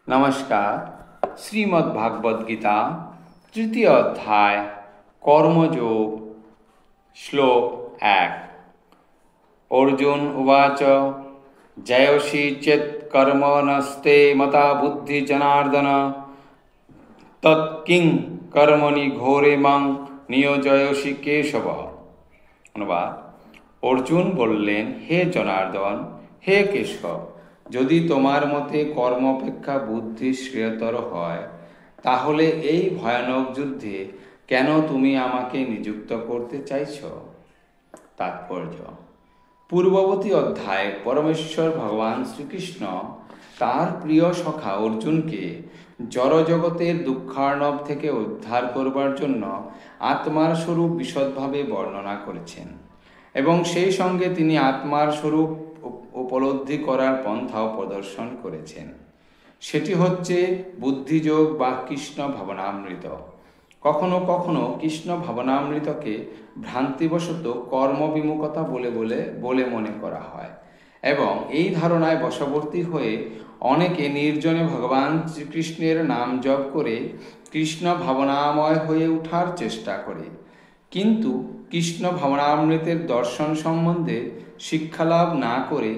नमस्कार। श्रीमद्भागवद्गीता तृतीय अध्याय कर्मयोग श्लोक 1। अर्जुन उवाच जयोषि चेत् कर्मणस्ते मता बुद्धि जनार्दन तत्किं कर्मणि घोरे मां नियोजयसि केशव। অনুবাদ, অর্জুন বললেন, হে জনার্দন, হে কেশব, যদি তোমার মতে কর্ম অপেক্ষা বুদ্ধি শ্রেয়তর হয়, তাহলে এই ভয়ানক যুদ্ধে কেন তুমি আমাকে নিযুক্ত করতে চাইছ? তাৎপর্য: পূর্ববর্তী অধ্যায়ে পরমেশ্বর ভগবান শ্রীকৃষ্ণ তার প্রিয় সখা অর্জুনকে জড়জগতের দুঃখার্ণব থেকে উদ্ধার করবার জন্য আত্মার স্বরূপ বিশদভাবে বর্ণনা করেছেন এবং সেই সঙ্গে তিনি আত্মার স্বরূপ উপলব্ধি করার পন্থাও প্রদর্শন করেছেন। সেটি হচ্ছে বুদ্ধিযোগ বা কৃষ্ণ ভাবনামৃত। কখনো কখনো কৃষ্ণ ভাবনামৃতকে ভ্রান্তিবশত কর্মবিমুখতা বলে মনে করা হয় এবং এই ধারণায় বশবর্তী হয়ে অনেকে নির্জনে ভগবান শ্রীকৃষ্ণের নাম জপ করে কৃষ্ণ ভাবনাময় হয়ে ওঠার চেষ্টা করে, কিন্তু কৃষ্ণ ভাবনামৃতের দর্শন সম্বন্ধে শিক্ষালাভ না করে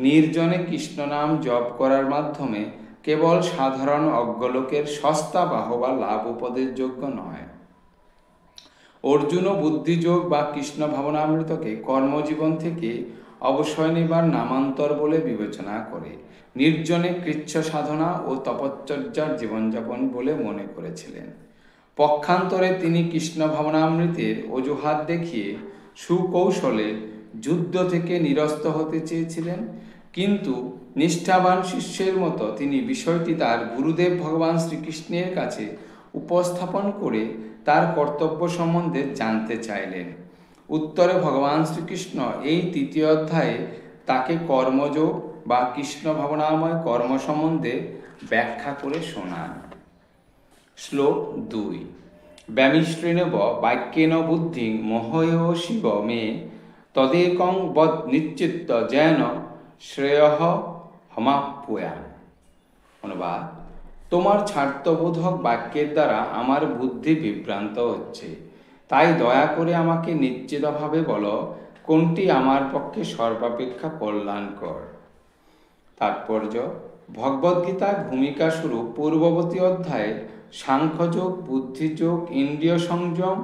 নির্জনে কৃষ্ণ নাম জপ করার মাধ্যমে কেবল সাধারণ অজ্ঞলোকের সস্তা বাহবা লাভ উপদের যোগ্য নয়। অর্জুনও বুদ্ধিযোগ বা কৃষ্ণ ভাবনামৃতকে কর্মজীবন থেকে অবসর নেবার নামান্তর বলে বিবেচনা করে নির্জনে কৃচ্ছ সাধনা ও তপশ্চর্যার জীবনযাপন বলে মনে করেছিলেন। পক্ষান্তরে তিনি কৃষ্ণ ভাবনামৃতের অজুহাত দেখিয়ে সুকৌশলে যুদ্ধ থেকে নিরস্ত হতে চেয়েছিলেন, কিন্তু নিষ্ঠাবান শিষ্যের মতো তিনি বিষয়টি তার গুরুদেব ভগবান শ্রীকৃষ্ণের কাছে উপস্থাপন করে তার কর্তব্য সম্বন্ধে জানতে চাইলেন। উত্তরে ভগবান শ্রীকৃষ্ণ এই তৃতীয় অধ্যায়ে তাকে কর্মযোগ বা কৃষ্ণ ভাবনাময় কর্ম সম্বন্ধে ব্যাখ্যা করে শোনান। শ্লোক 2। ব্যামিশ্রেণব বাক্যেন বুদ্ধি মোহয় শিব মে তদেকং বদ নিশ্চিত্ত যেন শ্রেয়ঃ হমাপ্যয়াম। অনুবাদ: তোমার স্বার্থবোধক বাক্যের দ্বারা আমার বুদ্ধি বিভ্রান্ত হচ্ছে, তাই দয়া করে আমাকে নিশ্চিতভাবে বলো কোনটি আমার পক্ষে সর্বাপেক্ষা কল্যাণকর। তাৎপর্য: ভগবদ্গীতার ভূমিকা স্বরূপ পূর্ববর্তী অধ্যায়ে সাংখ্যযোগ, বুদ্ধিযোগ, ইন্দ্রিয় সংযম,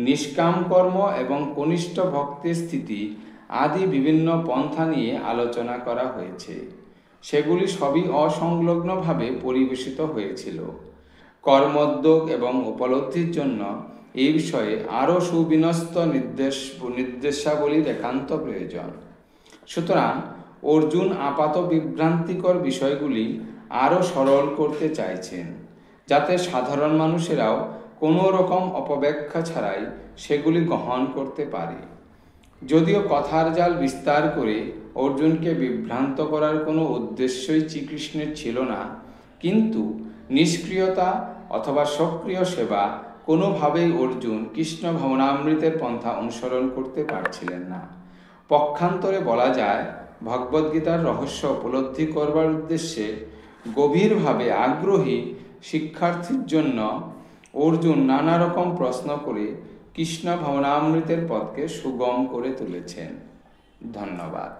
নিষ্কাম কর্ম এবং কনিষ্ঠ ভক্তের স্থিতি আদি বিভিন্ন পন্থা নিয়ে আলোচনা করা হয়েছে। সেগুলি সবই অসংলগ্নভাবে পরিবেশিত হয়েছিল। কর্মোদ্যোগ এবং উপলব্ধির জন্য এই বিষয়ে আরও সুবিন্যস্ত নির্দেশাবলীর একান্ত প্রয়োজন। সুতরাং অর্জুন আপাত বিভ্রান্তিকর বিষয়গুলি আরও সরল করতে চাইছেন, যাতে সাধারণ মানুষেরাও কোনো রকম অপব্যাখ্যা ছাড়াই সেগুলি গ্রহণ করতে পারে। যদিও কথার জাল বিস্তার করে অর্জুনকে বিভ্রান্ত করার কোনো উদ্দেশ্যই শ্রীকৃষ্ণের ছিল না, কিন্তু নিষ্ক্রিয়তা অথবা সক্রিয় সেবা কোনোভাবেই অর্জুন কৃষ্ণ ভাবনামৃতের পন্থা অনুসরণ করতে পারছিলেন না। পক্ষান্তরে বলা যায়, ভগবদ্গীতার রহস্য উপলব্ধি করবার উদ্দেশ্যে গভীরভাবে আগ্রহী শিক্ষার্থীর জন্য অর্জুন নানা রকম প্রশ্ন করে কৃষ্ণ ভাবনামৃতের পথকে সুগম করে তুলেছেন। ধন্যবাদ।